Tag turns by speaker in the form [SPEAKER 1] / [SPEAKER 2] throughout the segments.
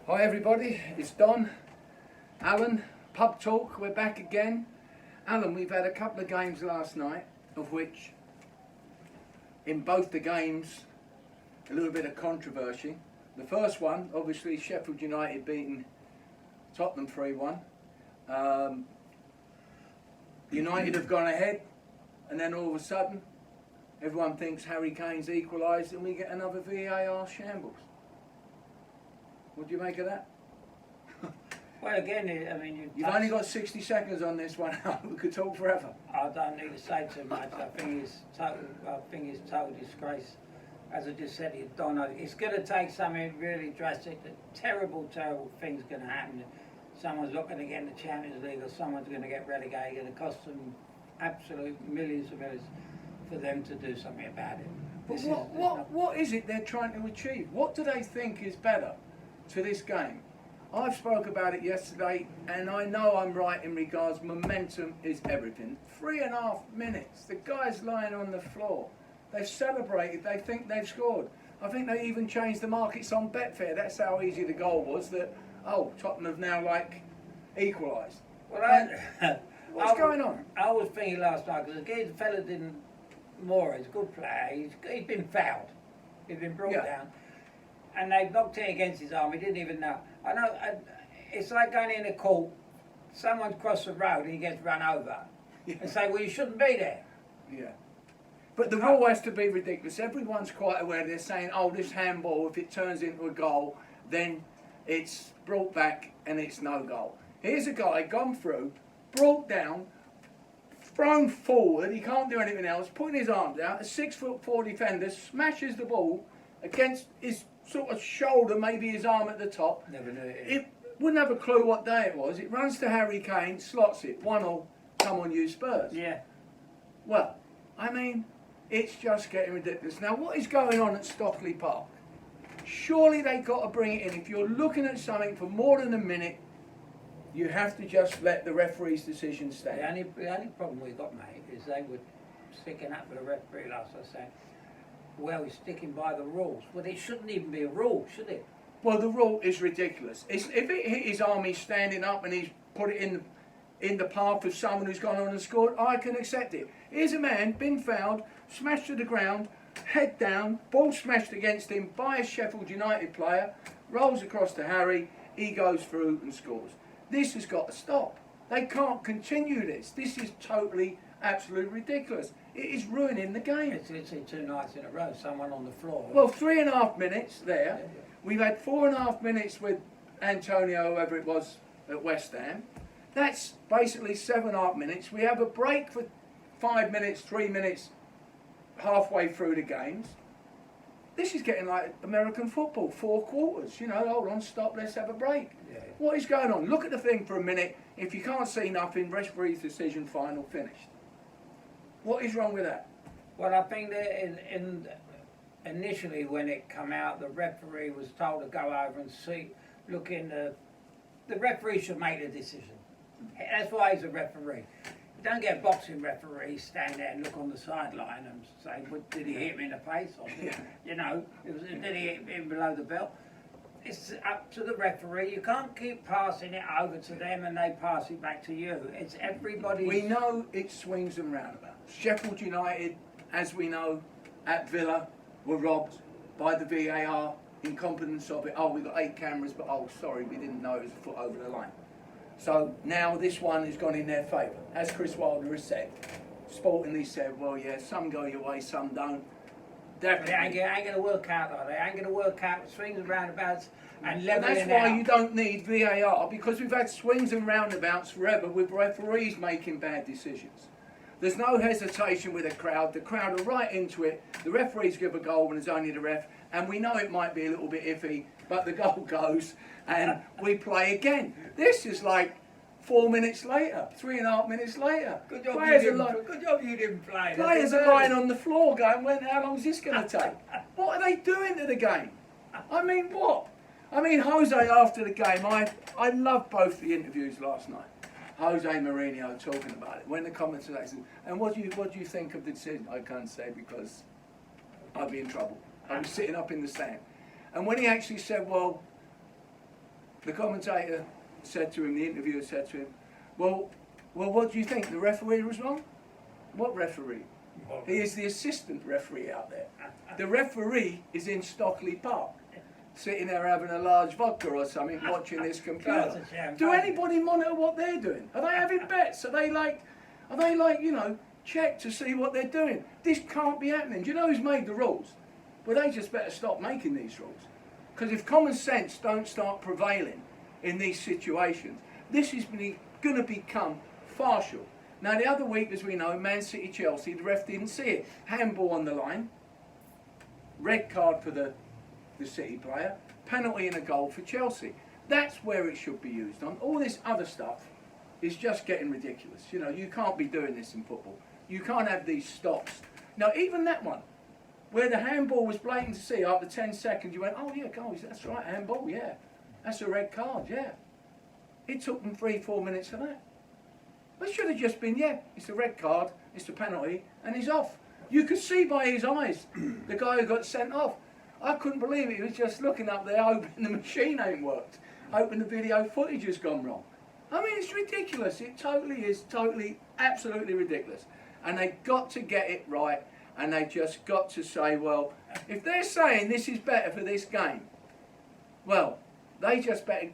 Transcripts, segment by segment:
[SPEAKER 1] Hi everybody, it's Don, Alan, Pub Talk, we're back again. Alan, we've had a couple of games last night, of which, in both the games, a little bit of controversy. The first one, obviously, Sheffield United beating Tottenham 3-1. United have gone ahead, and then all of a sudden, everyone thinks Harry Kane's equalised, and we get another VAR shambles. What do you make of that?
[SPEAKER 2] Well, again, I mean,
[SPEAKER 1] You've only got 60 seconds on this one. We could talk forever.
[SPEAKER 2] I don't need to say too much. I think it's total disgrace. As I just said, it's going to take something really drastic. Terrible things going to happen. Someone's not going to get in the Champions League, or someone's going to get relegated. It's going to cost them absolute millions of millions for them to do something about it.
[SPEAKER 1] But what is it they're trying to achieve? What do they think is better to this game? I've spoke about it yesterday, and I know I'm right in regards momentum is everything. 3.5 minutes, the guy's lying on the floor. They've celebrated, they think they've scored. I think they even changed the markets on Betfair. That's how easy the goal was, that, Tottenham have now, equalised.
[SPEAKER 2] Well,
[SPEAKER 1] what's going on?
[SPEAKER 2] I was thinking last night, because again, the fella didn't, Moore is a good player, he's been fouled. He's been brought down. And they knocked it against his arm, he didn't even know. I know, it's like going in a court, someone's crossed the road and he gets run over. And say, well, you shouldn't be there.
[SPEAKER 1] Yeah. But the rule has to be ridiculous. Everyone's quite aware. They're saying, this handball, if it turns into a goal, then it's brought back and it's no goal. Here's a guy gone through, brought down, thrown forward, he can't do anything else, putting his arms out, a 6'4" defender smashes the ball against his sort of shoulder, maybe his arm at the top.
[SPEAKER 2] Never knew it.
[SPEAKER 1] It wouldn't have a clue what day it was. It runs to Harry Kane, slots it, 1-1, come on you Spurs.
[SPEAKER 2] Yeah.
[SPEAKER 1] Well, I mean, it's just getting ridiculous. Now, what is going on at Stockley Park? Surely they've got to bring it in. If you're looking at something for more than a minute, you have to just let the referee's decision stand.
[SPEAKER 2] The only problem we've got, mate, is they were sticking up with the referee last night saying, well, he's sticking by the rules. Well, it shouldn't even be a rule, should it?
[SPEAKER 1] Well, the rule is ridiculous. If it hit his arm, he's standing up and he's put it in the path of someone who's gone on and scored, I can accept it. Here's a man, been fouled, smashed to the ground, head down, ball smashed against him by a Sheffield United player, rolls across to Harry, he goes through and scores. This has got to stop. They can't continue this. This is totally, absolutely ridiculous. It is ruining the game.
[SPEAKER 2] It's literally 2 nights in a row, someone on the floor.
[SPEAKER 1] Well, 3.5 minutes there. Yeah. We've had 4.5 minutes with Antonio, whoever it was, at West Ham. That's basically 7.5 minutes. We have a break for 5 minutes, 3 minutes, halfway through the games. This is getting like American football, 4 quarters. Hold on, stop, let's have a break. Yeah. What is going on? Look at the thing for a minute. If you can't see nothing, referee's decision, final, finished. What is wrong with that?
[SPEAKER 2] Well, I think that initially when it came out, the referee was told to go over and look in the referee should make the decision. That's why he's a referee. You don't get a boxing referee stand there and look on the sideline and say, well, did he hit him in the face? Or did he hit him below the belt? It's up to the referee. You can't keep passing it over to them and they pass it back to you. It's everybody.
[SPEAKER 1] We know it swings and roundabouts. Sheffield United, as we know, at Villa, were robbed by the VAR, incompetence of it. We've got 8 cameras, but sorry, we didn't know it was a foot over the line. So now this one has gone in their favour. As Chris Wilder has said, sportingly said, well, yeah, some go your way, some don't. Definitely.
[SPEAKER 2] It ain't going to work out like that. It ain't going to work out with swings and roundabouts and levelling
[SPEAKER 1] out. That's why you don't need VAR, because we've had swings and roundabouts forever with referees making bad decisions. There's no hesitation with a crowd. The crowd are right into it. The referees give a goal when it's only the ref, and we know it might be a little bit iffy, but the goal goes and we play again. This is like 4 minutes later, 3.5 minutes later.
[SPEAKER 2] Good job you didn't play.
[SPEAKER 1] Players are lying on the floor going, how long is this going to take? What are they doing to the game? I mean, what? I mean, Jose, after the game, I loved both the interviews last night. Jose Mourinho talking about it. When the commentator said, and what do you think of the decision? I can't say because I'd be in trouble. I was sitting up in the stand. And when he actually said, well, the commentator said to him, the interviewer said to him, well, what do you think? The referee was wrong? What referee? He is the assistant referee out there. The referee is in Stockley Park, sitting there having a large vodka or something, watching this computer. Do anybody monitor what they're doing? Are they having bets? Are they like, check to see what they're doing? This can't be happening. Do you know who's made the rules? Well, they just better stop making these rules. Because if common sense don't start prevailing in these situations, this is going to become partial. Now, the other week, as we know, Man City Chelsea, the ref didn't see it. Handball on the line, red card for the City player, penalty and a goal for Chelsea. That's where it should be used on. All this other stuff is just getting ridiculous. You know, you can't be doing this in football. You can't have these stops. Now, even that one, where the handball was blatant to see, after 10 seconds, you went, oh yeah, goals, that's right, handball, yeah. That's a red card, yeah. It took them 3-4 minutes for that. It should have just been, yeah, it's a red card, it's a penalty, and he's off. You could see by his eyes, the guy who got sent off. I couldn't believe it. He was just looking up there, hoping the machine ain't worked, hoping the video footage has gone wrong. I mean, it's ridiculous. It totally is, absolutely ridiculous. And they've got to get it right, and they just got to say, well, if they're saying this is better for this game, well,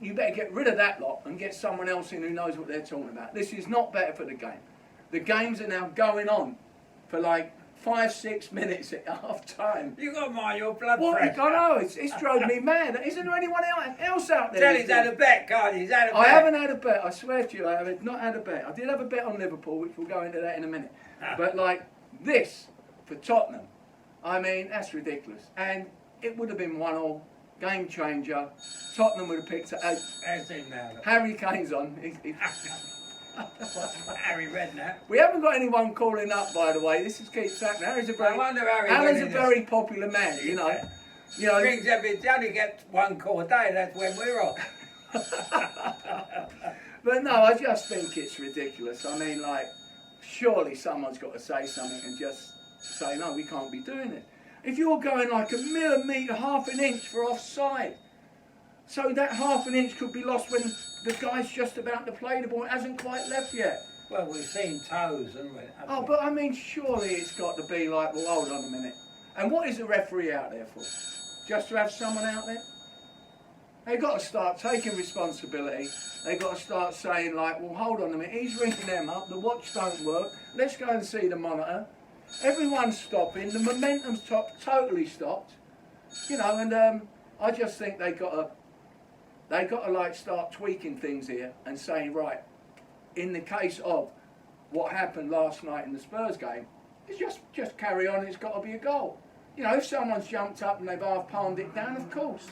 [SPEAKER 1] you better get rid of that lot and get someone else in who knows what they're talking about. This is not better for the game. The games are now going on for like 5-6 minutes at half time.
[SPEAKER 2] You got to mind your blood pressure.
[SPEAKER 1] I know, it's drove me mad. Isn't there anyone else out there?
[SPEAKER 2] Tell he's had a bet, can't he? He's had a bet.
[SPEAKER 1] I haven't had a bet, I swear to you, I have not had a bet. I did have a bet on Liverpool, which we'll go into that in a minute. But like this, for Tottenham, I mean, that's ridiculous. And it would have been 1-1. Game changer. Tottenham would have picked it out. Harry Kane's on.
[SPEAKER 2] Harry Redknapp.
[SPEAKER 1] We haven't got anyone calling up, by the way. This is keeps happening. Alan's a very popular man, you know. You know.
[SPEAKER 2] Brings every only gets one call a day. That's when we're off.
[SPEAKER 1] But no, I just think it's ridiculous. I mean, like, surely someone's got to say something and just say, no, we can't be doing it. If you're going like a millimetre, half an inch for offside, so that half an inch could be lost when the guy's just about to play the ball, it hasn't quite left yet.
[SPEAKER 2] Well, we've seen toes, haven't we?
[SPEAKER 1] Oh, but I mean, surely it's got to be like, well, hold on a minute. And what is the referee out there for? Just to have someone out there? They've got to start taking responsibility. They've got to start saying like, well, hold on a minute, he's ringing them up, the watch don't work, let's go and see the monitor. Everyone's stopping, the momentum's totally stopped. You know, and I just think they got to like start tweaking things here and saying, right, in the case of what happened last night in the Spurs game, it's just carry on, it's got to be a goal. You know, if someone's jumped up and they've half palmed it down, of course.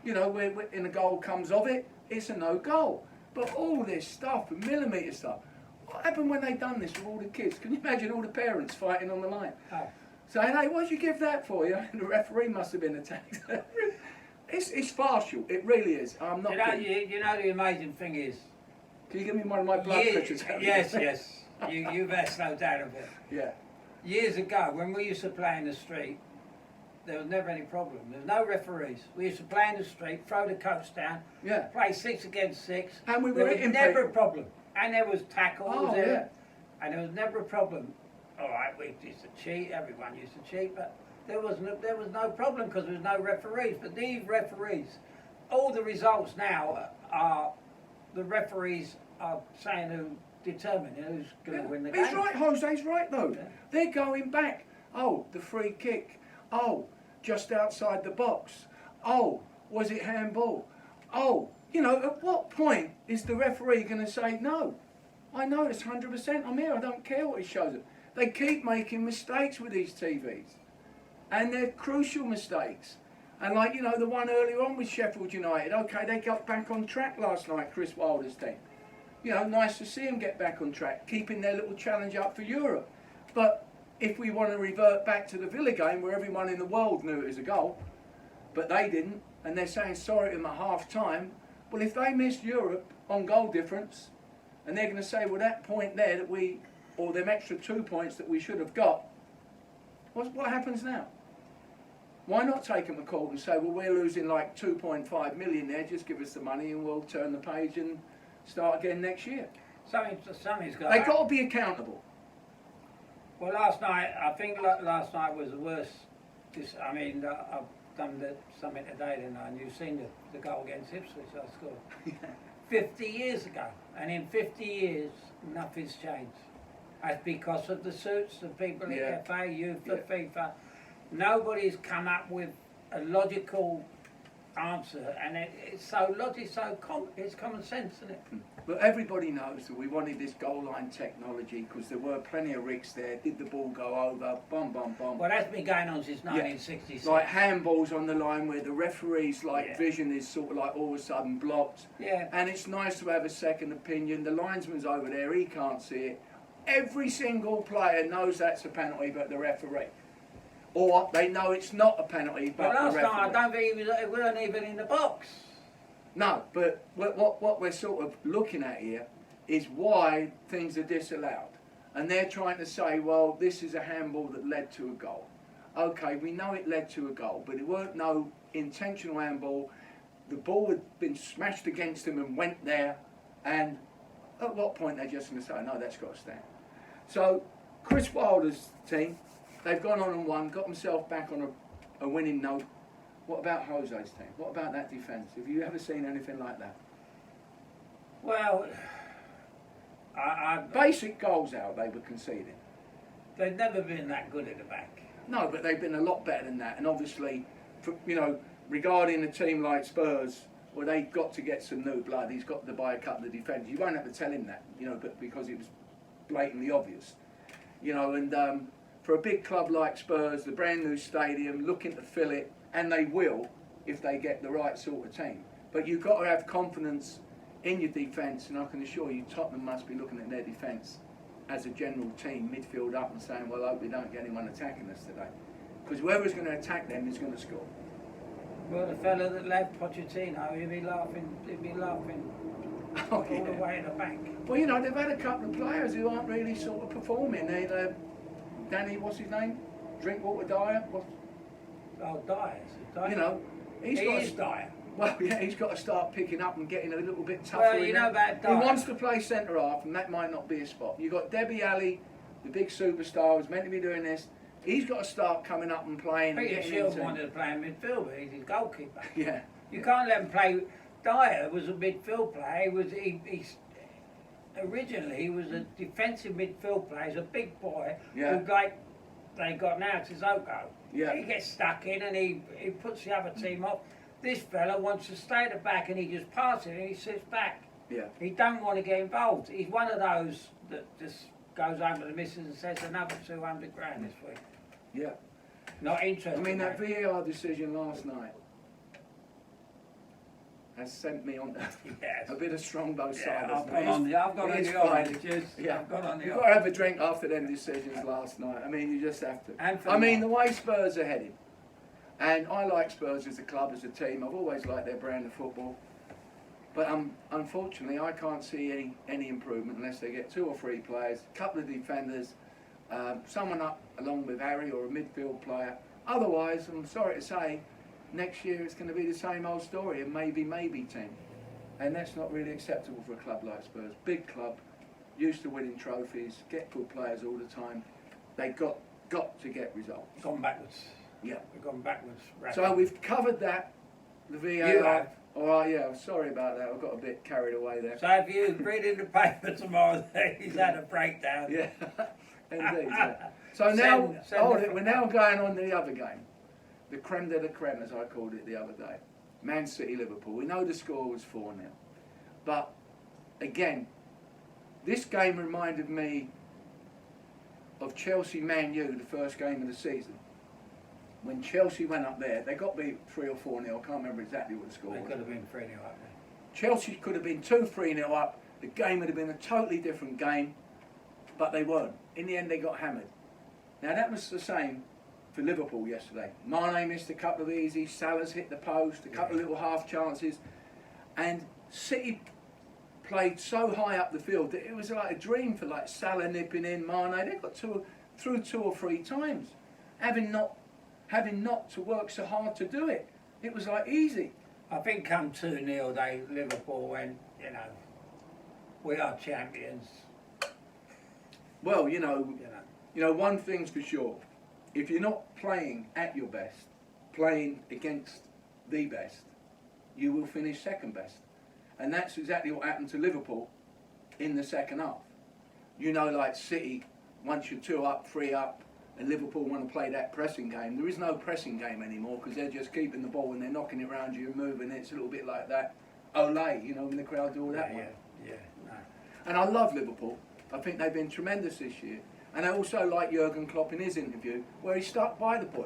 [SPEAKER 1] You know, when a goal comes of it, it's a no goal. But all this stuff, millimetre stuff, what happened when they done this with all the kids? Can you imagine all the parents fighting on the line? Oh. Saying, hey, what'd you give that for? You know, the referee must have been attacked. It's partial, it really is. I'm not
[SPEAKER 2] you know the amazing thing is...
[SPEAKER 1] Can you give me one of my blood pressures?
[SPEAKER 2] Yes. You've had no doubt of it.
[SPEAKER 1] Yeah.
[SPEAKER 2] Years ago, when we used to play in the street, there was never any problem. There was no referees. We used to play in the street, throw the coats down, play 6 against 6.
[SPEAKER 1] And we were
[SPEAKER 2] there was never a problem. And there was tackles
[SPEAKER 1] there.
[SPEAKER 2] And there was never a problem. All right, we used to cheat, everyone used to cheat, but there was no problem because there was no referees. But these referees, all the results now are, the referees are saying who determine who's going to win the game.
[SPEAKER 1] He's right, Jose's right though. Yeah. They're going back. Oh, the free kick. Oh, just outside the box. Oh, was it handball? Oh, you know, at what point is the referee going to say, no, I know it's 100%, I'm here, I don't care what it shows it. They keep making mistakes with these TVs. And they're crucial mistakes. And like, you know, the one earlier on with Sheffield United, okay, they got back on track last night, Chris Wilder's team. You know, nice to see them get back on track, keeping their little challenge up for Europe. But if we want to revert back to the Villa game where everyone in the world knew it was a goal, but they didn't, and they're saying sorry to them at half time, well, if they missed Europe on goal difference, and they're going to say, well, that point there that we, or them extra 2 points that we should have got, what happens now? Why not take them to court and say, well, we're losing like 2.5 million there, just give us the money and we'll turn the page and start again next year.
[SPEAKER 2] Something's got.
[SPEAKER 1] They've got to be accountable.
[SPEAKER 2] Well, last night, I think last night was the worst. I've done something today, didn't I? And you've seen the goal against Ipswich I scored 50 years ago. And in 50 years, nothing's changed. That's because of the suits, the people at FA, youth, the FIFA. Nobody's come up with a logical answer, and it's so logical, it's common sense, isn't it?
[SPEAKER 1] But everybody knows that we wanted this goal line technology because there were plenty of risks there. Did the ball go over? Bum, bum, bum.
[SPEAKER 2] Well, that's been going on since 1966.
[SPEAKER 1] Like handballs on the line where the referee's vision is sort of like all of a sudden blocked.
[SPEAKER 2] Yeah.
[SPEAKER 1] And it's nice to have a second opinion. The linesman's over there, he can't see it. Every single player knows that's a penalty but the referee. Or they know it's not a penalty but the referee.
[SPEAKER 2] Last time I don't think he weren't even in the box.
[SPEAKER 1] No, but what we're sort of looking at here is why things are disallowed. And they're trying to say, well, this is a handball that led to a goal. Okay, we know it led to a goal, but it weren't no intentional handball. The ball had been smashed against him and went there, and at what point they're just going to say, no, that's got to stand. So, Chris Wilder's team, they've gone on and won, got themselves back on a winning note. What about Jose's team? What about that defence? Have you ever seen anything like that?
[SPEAKER 2] Well,
[SPEAKER 1] basic goals out they were conceding.
[SPEAKER 2] They've never been that good at the back.
[SPEAKER 1] No, but they've been a lot better than that. And obviously, regarding a team like Spurs, well, they've got to get some new blood. He's got to buy a couple of defenders. You won't have to tell him that, but because it was blatantly obvious. And for a big club like Spurs, the brand new stadium, looking to fill it, and they will if they get the right sort of team. But you've got to have confidence in your defence, and I can assure you Tottenham must be looking at their defence as a general team, midfield up, and saying, well, I hope we don't get anyone attacking us today. Because whoever's going to attack them is going to score.
[SPEAKER 2] Well, the fella that left Pochettino, he'd be laughing all the way at the back.
[SPEAKER 1] Well, they've had a couple of players who aren't really sort of performing. Danny, what's his name? Drinkwater Dyer?
[SPEAKER 2] Dyer. He's Dyer.
[SPEAKER 1] Well, yeah, he's got to start picking up and getting a little bit tougher.
[SPEAKER 2] Well, you know about Dyer.
[SPEAKER 1] He wants to play centre half, and that might not be a spot. You've got Debbie Alley, the big superstar, who's meant to be doing this. He's got to start coming up and playing.
[SPEAKER 2] Peter Shield wanted to play in midfield, but he's his goalkeeper.
[SPEAKER 1] Yeah.
[SPEAKER 2] You can't let him play. Dyer was a midfield player. Originally he was a defensive midfield player. He's a big boy who, like they got now, to Sissoko.
[SPEAKER 1] Yeah.
[SPEAKER 2] He gets stuck in and he puts the other team off. This fella wants to stay at the back and he just passes it and he sits back.
[SPEAKER 1] Yeah.
[SPEAKER 2] He don't want to get involved. He's one of those that just goes home to the missus and says another 200 grand this week.
[SPEAKER 1] Yeah.
[SPEAKER 2] Not interested.
[SPEAKER 1] I mean, that VAR decision last night has sent me on a bit of Strongbow side.
[SPEAKER 2] I've gone on the oranges.
[SPEAKER 1] Yeah.
[SPEAKER 2] I've gone on the
[SPEAKER 1] You've got to have a drink after them decisions last night. I mean, you just have to. The way Spurs are heading, and I like Spurs as a club, as a team. I've always liked their brand of football. But unfortunately, I can't see any improvement unless they get 2 or 3 players, a couple of defenders, someone up along with Harry or a midfield player. Otherwise, I'm sorry to say, next year it's going to be the same old story, a maybe team. And that's not really acceptable for a club like Spurs. Big club, used to winning trophies, get good players all the time. They've got to get results.
[SPEAKER 2] Gone backwards.
[SPEAKER 1] Yeah.
[SPEAKER 2] We've gone backwards.
[SPEAKER 1] So we've covered that, the VAR.
[SPEAKER 2] You have.
[SPEAKER 1] All right, yeah, sorry about that. I got a bit carried away there.
[SPEAKER 2] So if you read in the paper tomorrow, he's had a breakdown.
[SPEAKER 1] Yeah, indeed. Yeah. So now, we're now going on to the other game. The creme de la creme, as I called it the other day. Man City, Liverpool. We know the score was 4-0. But, again, this game reminded me of Chelsea Man U, the first game of the season. When Chelsea went up there, they got beat 3 or 4-0. I can't remember exactly what the score was.
[SPEAKER 2] They could have been 3-0 up there.
[SPEAKER 1] Chelsea could have been 2-3-0 up. The game would have been a totally different game, but they weren't. In the end, they got hammered. Now, that was the same for Liverpool yesterday. Mane missed a couple of easy, Salah's hit the post, a couple of little half chances, and City played so high up the field that it was like a dream for like Salah nipping in, Mane. They got through 2 or 3 times, having not having not to work so hard to do it. It was like easy.
[SPEAKER 2] I think come 2-0, Liverpool went, you know, we are champions.
[SPEAKER 1] Well,
[SPEAKER 2] You know.
[SPEAKER 1] one thing's for sure. If you're not playing at your best, playing against the best, you will finish second best. And that's exactly what happened to Liverpool in the second half. Like City, once you're 2 up, 3 up, and Liverpool want to play that pressing game, there is no pressing game anymore because they're just keeping the ball and they're knocking it around you and moving it. It's a little bit like that Olay, when the crowd do all that one.
[SPEAKER 2] Yeah. No.
[SPEAKER 1] And I love Liverpool. I think they've been tremendous this year. And I also like Jurgen Klopp in his interview where he stuck by the boy.